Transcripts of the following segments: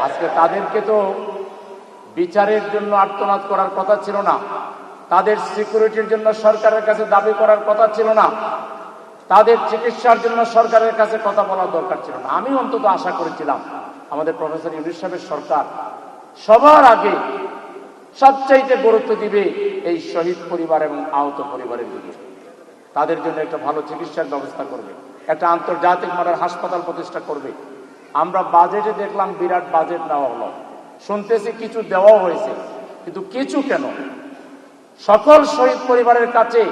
আজকে তাদেরকে তো বিচারের জন্য আর্তনাদ করার কথা ছিল না, তাদের সিকিউরিটির জন্য সরকারের কাছে দাবি করার কথা ছিল না, তাদের চিকিৎসার জন্য সরকারের কাছে কথা বলার দরকার ছিল না। আমি অন্তত আশা করেছিলাম আমাদের প্রফেসর ইউনূস সাহেবের সরকার সবার আগে সবচাইতে গুরুত্ব দিবে এই শহীদ পরিবার এবং আহত পরিবারের দিকে, তাদের জন্য একটা ভালো চিকিৎসার ব্যবস্থা করবে, একটা আন্তর্জাতিক মানের হাসপাতাল প্রতিষ্ঠা করবে। আমরা বাজেটে দেখলাম বিরাট বাজেট নেওয়া হলো, শুনতেছি কিছু দেওয়াও হয়েছে, কিন্তু কিছু কেন সকল শহীদ পরিবারের কাছে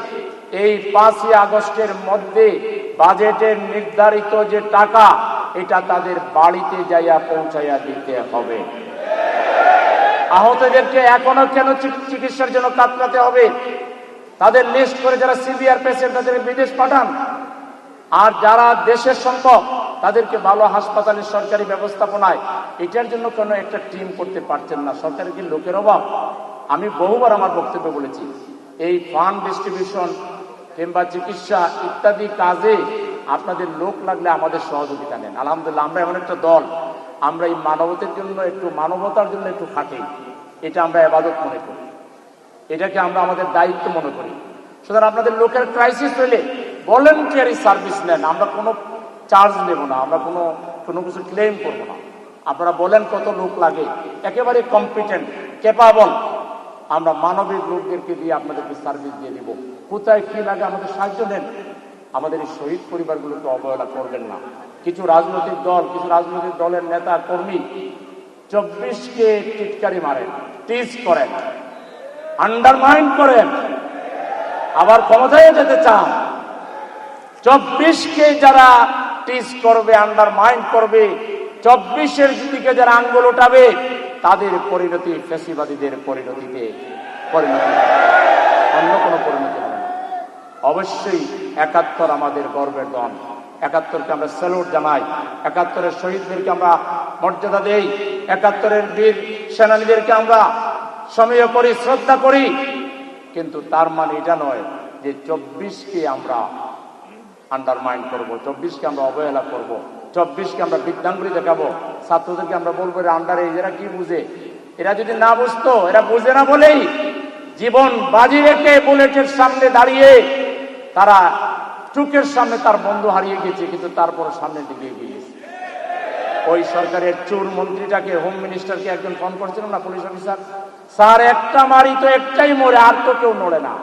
এই 5ই আগস্টের মধ্যে বাজেটের নির্ধারিত যে টাকা এটা তাদের বাড়িতে যাইয়া পৌঁছাইয়া দিতে হবে। আহতদেরকে এখনো কেন চিকিৎসার জন্য কাতরাতে হবে? তাদের লিস্ট করে যারা সিভিয়ার পেশেন্ট তাদের বিদেশ পাঠান, আর যারা দেশের সম্ভব তাদেরকে ভালো হাসপাতালে সরকারি ব্যবস্থাপনায় এটার জন্য কেন একটা টিম করতে পারছেন না? সরকারের কি লোকের অভাব? আমি বহুবার আমার বক্তব্য বলেছি, এই ফান্ড ডিস্ট্রিবিউশন কিংবা চিকিৎসা ইত্যাদি কাজে আপনাদের লোক লাগলে আমাদের সহযোগিতা নেন। আলহামদুলিল্লাহ আমরা এমন একটা দল, আমরা এই মানবতার জন্য একটু খাটি, এটা আমরা ইবাদত মনে করি, এটাকে আমরা আমাদের দায়িত্ব মনে করি। সুতরাং আপনাদের লোকের ক্রাইসিস হলে ভলেন্টিয়ারি সার্ভিস নেন, আমরা কোনো চার্জ নেব না, আমরা কোনো কিছু ক্লেম করব না। আপনারা বলেন কত লোক লাগে, একেবারে কম্পিটেন্ট ক্যাপাবল, আমরা মানবিক লোকদেরকে দিয়ে আপনাদেরকে সার্ভিস দিয়ে দিব। কোথায় কি লাগে আমাদের সাহায্য নেন। আমাদের এই শহীদ পরিবারগুলোকে অবহেলা করবেন না। কিছু রাজনৈতিক দলের নেতা কর্মী 24কে টিটকারি মারেন, টিজ করেন, আন্ডারমাইন করেন, আবার ক্ষমতায় যেতে চান। 24কে যারা টিজ করবে, আন্ডারমাইন করবে, 24-এর দিকে যারা আঙ্গুল উঠাবে তাদের পরিণতি ফ্যাসিবাদীদের পরিণতি অন্য কোনো পরিণতি হবে না। অবশ্যই 71 আমাদের গর্বের দল, 71কে আমরা স্যালুট জানাই, 71-এর শহীদদেরকে আমরা মর্যাদা দেই, 71-এর বীর সেনানীদেরকে আমরা সমীহ করি, শ্রদ্ধা করি। কিন্তু তার মানে এটা নয় যে 24কে আমরা আন্ডারমাইন করব, 24কে আমরা অবহেলা করব, 24কে আমরা বিদ্যাঙ্গুলি দেখাবো, ছাত্রদেরকে আমরা বলবো এরা আন্ডারে, এরা কি বুঝে? এরা যদি না বুঝতো, এরা বুঝে না বলেই জীবন বাজি রেখে বুলেটের সামনে দাঁড়িয়ে তারা চোখের সামনে তার বন্ধু হারিয়ে গেছে, কিন্তু তারপর সামনের দিকে এগিয়ে গেছে। ওই সরকারের চোর মন্ত্রীটাকে, হোম মিনিস্টারকে একজন ফোন করছিলাম না, পুলিশ অফিসার, স্যার একটা মারি তো একটাই মরে, আর তো কেউ নড়ে না।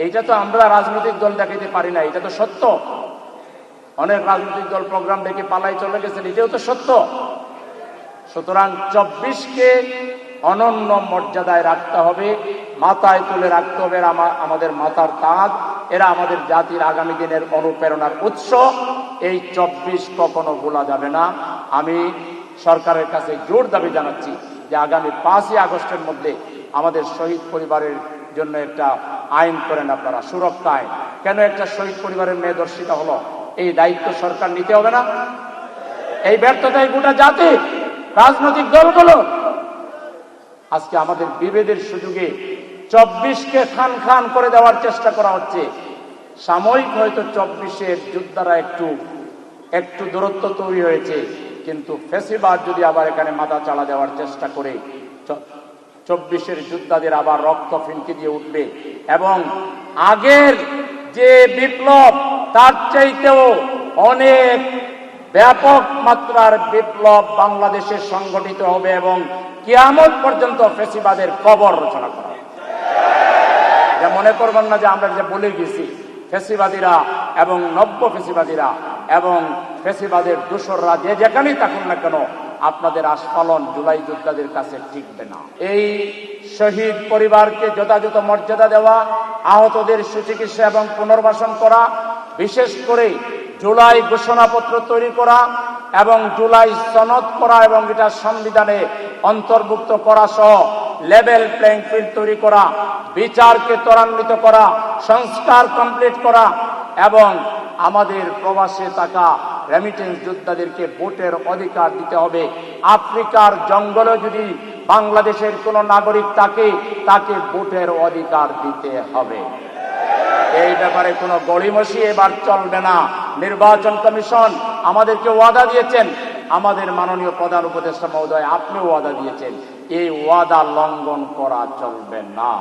এইটা তো আমরা রাজনৈতিক দল দেখাইতে পারি না, এটা তো সত্য। অনেক রাজনৈতিক দল প্রোগ্রাম ডেকে পালাই চলে গেছেন, এটাও তো সত্য। সুতরাং 24কে অনন্য মর্যাদায় রাখতে হবে, মাথায় তুলে রাখতে হবে। আমাদের মাথার তাজ, এরা আমাদের জাতির আগামী দিনের অনুপ্রেরণার উৎস। এই 24 কখনো ভোলা যাবে না। আমি সরকারের কাছে জোর দাবি জানাচ্ছি যে আগামী 5ই আগস্টের মধ্যে আমাদের শহীদ পরিবারের জন্য একটা আইন করেন আপনারা, সুরক্ষা আইন। কেন একটা শহীদ পরিবারের মেয়ে ধর্ষিতা হলো, এই দায়িত্ব সরকার নিতে হবে না? এই ব্যর্থতায় গোটা জাতি, রাজনৈতিক দলগুলো আজকে আমাদের বিভেদের সুযোগে 24কে খান খান করে দেওয়ার চেষ্টা করা হচ্ছে। সাময়িক হয়তো 24-এর যোদ্ধারা একটু দূরত্ব তৈরি হয়েছে, কিন্তু ফ্যাসিবাদ যদি আবার এখানে মাথা চালা দেওয়ার চেষ্টা করে 24-এর যোদ্ধাদের আবার রক্ত ফিনকি দিয়ে উঠবে, এবং আগের যে বিপ্লব তার চাইতেও অনেক ব্যাপক মাত্রার বিপ্লব বাংলাদেশে সংগঠিত হবে, এবং কিয়ামত পর্যন্ত ফ্যাসিবাদের কবর রচনা করা হবে। যা মনে করবেন না যে আমরা যে বলে গেছি, ফ্যাসিবাদীরা এবং নব্য ফ্যাসিবাদীরা এবং ফ্যাসিবাদের দোসররা যে যেখানেই থাকুন না কেন, আপনাদের আস্ফালন জুলাই যোদ্ধাদের কাছে টিকবে না। এই শহীদ পরিবারকে যথাযথ মর্যাদা দেওয়া, আহতদের সুচিকিৎসা এবং পুনর্বাসন করা, বিশেষ করে জুলাই ঘোষণাপত্র তৈরি করা এবং জুলাই সনদ করা এবং এটা সংবিধানে অন্তর্ভুক্ত করা সহ লেভেল প্লেইং ফিল্ড তৈরি করা, বিচারকে ত্বরান্বিত করা, সংস্কার কমপ্লিট করা, এবং আমাদের প্রবাসে থাকা রেমিটেন্স যোদ্ধাদেরকে ভোটের অধিকার দিতে হবে। আফ্রিকার জঙ্গলে যদি বাংলাদেশের কোনো নাগরিক থাকে, তাকে ভোটের অধিকার দিতে হবে। এই ব্যাপারে কোনো গড়িমসি এবার চলবে না। নির্বাচন কমিশন আমাদেরকে ওয়াদা দিয়েছেন আমাদের মাননীয় প্রধান উপদেষ্টা মহোদয় আপনিও ওয়াদা দিয়েছেন, এই ওয়াদা লঙ্ঘন করা চলবে না।